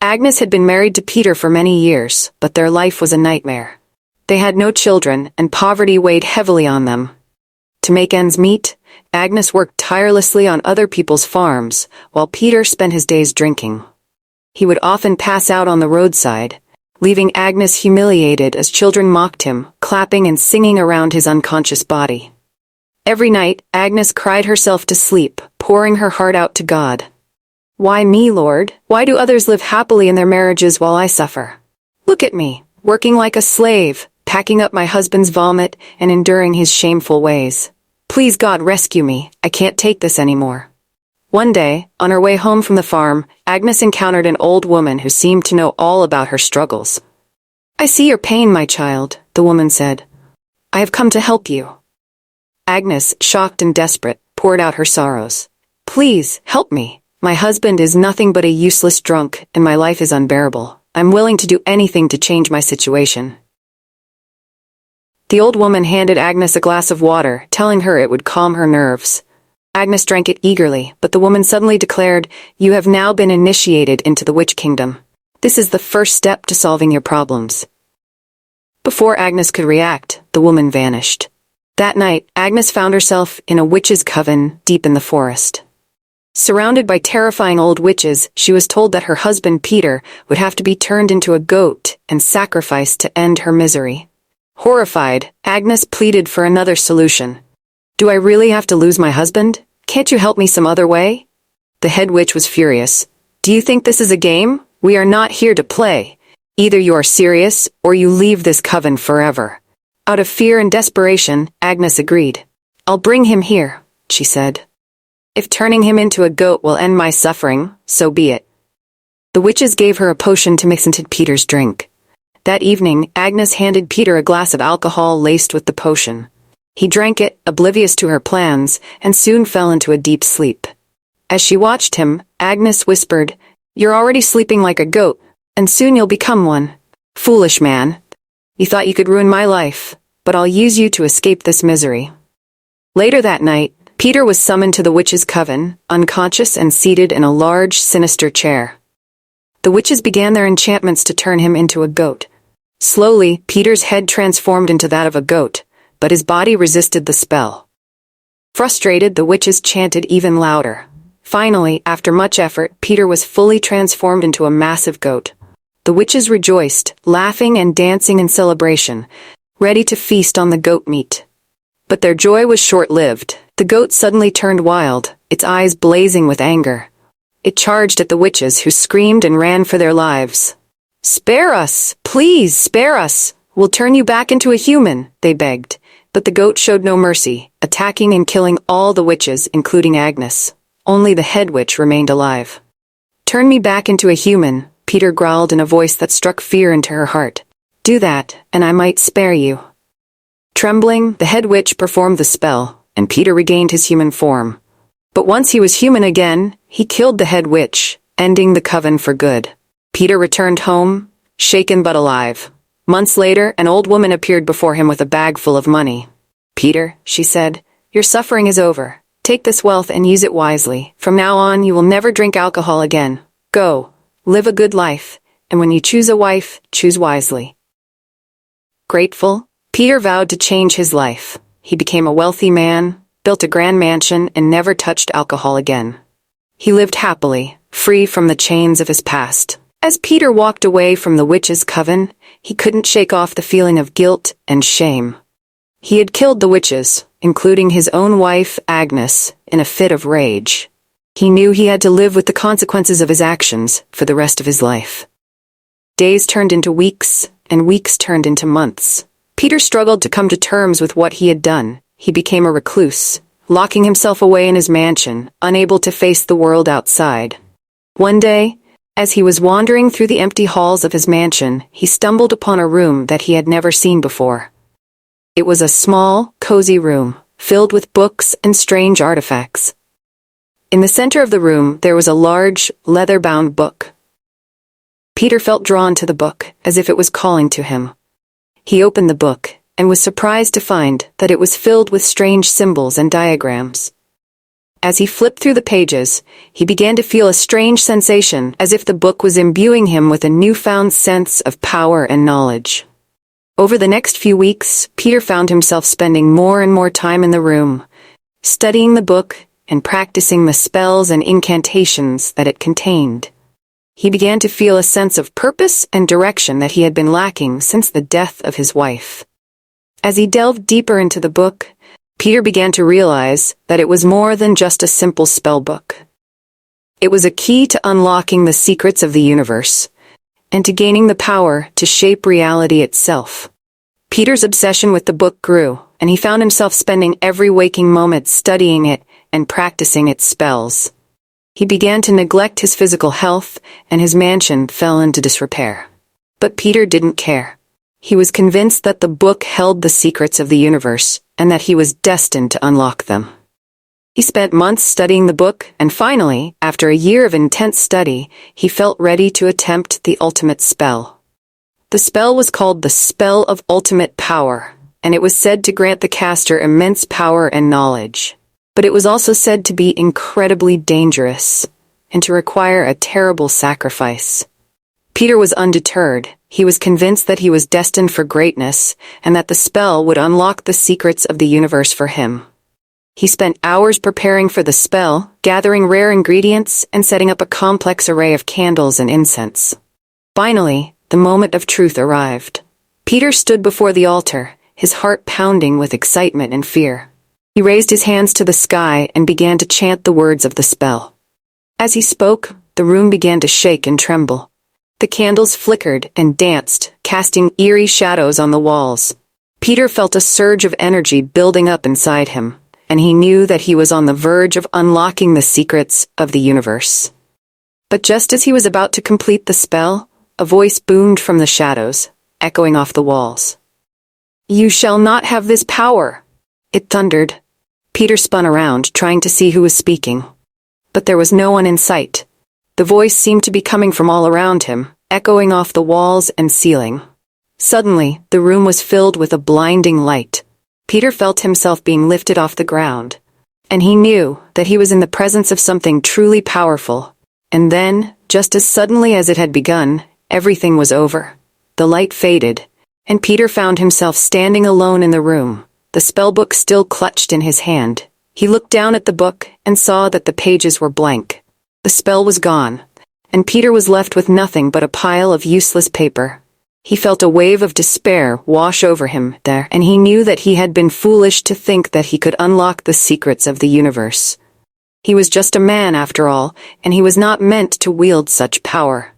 Agnes had been married to Peter for many years, but their life was a nightmare. They had no children, and poverty weighed heavily on them. To make ends meet, Agnes worked tirelessly on other people's farms, while Peter spent his days drinking. He would often pass out on the roadside, leaving Agnes humiliated as children mocked him, clapping and singing around his unconscious body. Every night, Agnes cried herself to sleep, pouring her heart out to God. "Why me, Lord? Why do others live happily in their marriages while I suffer? Look at me, working like a slave, packing up my husband's vomit and enduring his shameful ways. Please, God, rescue me. I can't take this anymore." One day, on her way home from the farm, Agnes encountered an old woman who seemed to know all about her struggles. "I see your pain, my child," the woman said. "I have come to help you." Agnes, shocked and desperate, poured out her sorrows. "Please, help me. My husband is nothing but a useless drunk, and my life is unbearable. I'm willing to do anything to change my situation." The old woman handed Agnes a glass of water, telling her it would calm her nerves. Agnes drank it eagerly, but the woman suddenly declared, "You have now been initiated into the witch kingdom. This is the first step to solving your problems." Before Agnes could react, the woman vanished. That night, Agnes found herself in a witch's coven deep in the forest. Surrounded by terrifying old witches, she was told that her husband Peter would have to be turned into a goat and sacrificed to end her misery. Horrified, Agnes pleaded for another solution. "Do I really have to lose my husband? Can't you help me some other way?" The head witch was furious. "Do you think this is a game? We are not here to play. Either you are serious, or you leave this coven forever." Out of fear and desperation, Agnes agreed. "I'll bring him here," she said. "If turning him into a goat will end my suffering, so be it." The witches gave her a potion to mix into Peter's drink. That evening, Agnes handed Peter a glass of alcohol laced with the potion. He drank it, oblivious to her plans, and soon fell into a deep sleep. As she watched him, Agnes whispered, "You're already sleeping like a goat, and soon you'll become one. Foolish man. You thought you could ruin my life, but I'll use you to escape this misery." Later that night, Peter was summoned to the witches' coven, unconscious and seated in a large, sinister chair. The witches began their enchantments to turn him into a goat. Slowly, Peter's head transformed into that of a goat, but his body resisted the spell. Frustrated, the witches chanted even louder. Finally, after much effort, Peter was fully transformed into a massive goat. The witches rejoiced, laughing and dancing in celebration, ready to feast on the goat meat. But their joy was short-lived. The goat suddenly turned wild, its eyes blazing with anger. It charged at the witches, who screamed and ran for their lives. "Spare us! Please, spare us! We'll turn you back into a human," they begged. But the goat showed no mercy, attacking and killing all the witches, including Agnes. Only the head witch remained alive. "Turn me back into a human," Peter growled in a voice that struck fear into her heart. "Do that, and I might spare you." Trembling, the head witch performed the spell, and Peter regained his human form. But once he was human again, he killed the head witch, ending the coven for good. Peter returned home, shaken but alive. Months later, an old woman appeared before him with a bag full of money. "Peter," she said, "your suffering is over. Take this wealth and use it wisely. From now on, you will never drink alcohol again. Go, live a good life, and when you choose a wife, choose wisely." Grateful, Peter vowed to change his life. He became a wealthy man, built a grand mansion, and never touched alcohol again. He lived happily, free from the chains of his past. As Peter walked away from the witches' coven, he couldn't shake off the feeling of guilt and shame. He had killed the witches, including his own wife, Agnes, in a fit of rage. He knew he had to live with the consequences of his actions for the rest of his life. Days turned into weeks, and weeks turned into months. Peter struggled to come to terms with what he had done. He became a recluse, locking himself away in his mansion, unable to face the world outside. One day, as he was wandering through the empty halls of his mansion, he stumbled upon a room that he had never seen before. It was a small, cozy room, filled with books and strange artifacts. In the center of the room, there was a large, leather-bound book. Peter felt drawn to the book, as if it was calling to him. He opened the book, and was surprised to find that it was filled with strange symbols and diagrams. As he flipped through the pages, he began to feel a strange sensation, as if the book was imbuing him with a newfound sense of power and knowledge. Over the next few weeks, Peter found himself spending more and more time in the room, studying the book and practicing the spells and incantations that it contained. He began to feel a sense of purpose and direction that he had been lacking since the death of his wife. As he delved deeper into the book, Peter began to realize that it was more than just a simple spell book. It was a key to unlocking the secrets of the universe, and to gaining the power to shape reality itself. Peter's obsession with the book grew, and he found himself spending every waking moment studying it and practicing its spells. He began to neglect his physical health, and his mansion fell into disrepair. But Peter didn't care. He was convinced that the book held the secrets of the universe, and that he was destined to unlock them. He spent months studying the book, and finally, after a year of intense study, he felt ready to attempt the ultimate spell. The spell was called the Spell of Ultimate Power, and it was said to grant the caster immense power and knowledge. But it was also said to be incredibly dangerous, and to require a terrible sacrifice. Peter was undeterred. He was convinced that he was destined for greatness, and that the spell would unlock the secrets of the universe for him. He spent hours preparing for the spell, gathering rare ingredients, and setting up a complex array of candles and incense. Finally, the moment of truth arrived. Peter stood before the altar, his heart pounding with excitement and fear. He raised his hands to the sky and began to chant the words of the spell. As he spoke, the room began to shake and tremble. The candles flickered and danced, casting eerie shadows on the walls. Peter felt a surge of energy building up inside him, and he knew that he was on the verge of unlocking the secrets of the universe. But just as he was about to complete the spell, a voice boomed from the shadows, echoing off the walls. "You shall not have this power," it thundered. Peter spun around, trying to see who was speaking. But there was no one in sight. The voice seemed to be coming from all around him, echoing off the walls and ceiling. Suddenly, the room was filled with a blinding light. Peter felt himself being lifted off the ground, and he knew that he was in the presence of something truly powerful. And then, just as suddenly as it had begun, everything was over. The light faded, and Peter found himself standing alone in the room, the spellbook still clutched in his hand. He looked down at the book and saw that the pages were blank. The spell was gone, and Peter was left with nothing but a pile of useless paper. He felt a wave of despair wash over him there, and he knew that he had been foolish to think that he could unlock the secrets of the universe. He was just a man after all, and he was not meant to wield such power.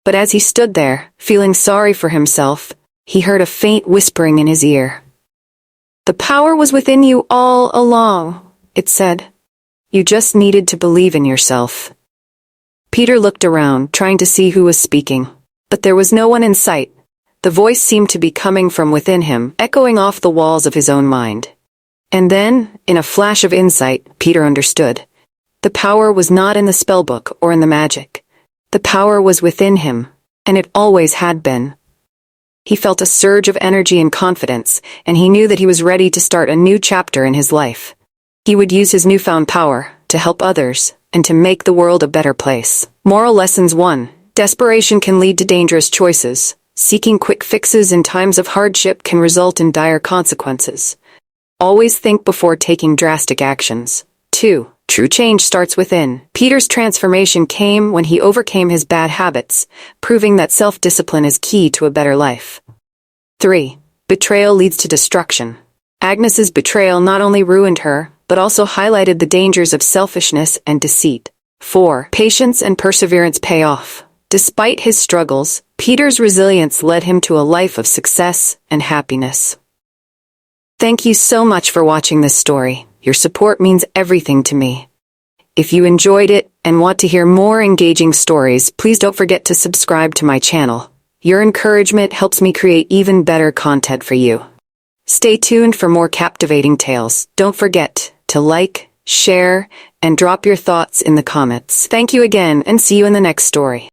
But as he stood there, feeling sorry for himself, he heard a faint whispering in his ear. "The power was within you all along," it said. "You just needed to believe in yourself." Peter looked around, trying to see who was speaking. But there was no one in sight. The voice seemed to be coming from within him, echoing off the walls of his own mind. And then, in a flash of insight, Peter understood. The power was not in the spellbook or in the magic. The power was within him, and it always had been. He felt a surge of energy and confidence, and he knew that he was ready to start a new chapter in his life. He would use his newfound power to help others, and to make the world a better place. Moral lessons 1. Desperation can lead to dangerous choices. Seeking quick fixes in times of hardship can result in dire consequences. Always think before taking drastic actions. 2. True change starts within. Peter's transformation came when he overcame his bad habits, proving that self-discipline is key to a better life. 3. Betrayal leads to destruction. Agnes's betrayal not only ruined her, but also highlighted the dangers of selfishness and deceit. 4. Patience and perseverance pay off. Despite his struggles, Peter's resilience led him to a life of success and happiness. Thank you so much for watching this story. Your support means everything to me. If you enjoyed it and want to hear more engaging stories, please don't forget to subscribe to my channel. Your encouragement helps me create even better content for you. Stay tuned for more captivating tales. Don't forget to like, share, and drop your thoughts in the comments. Thank you again, and see you in the next story.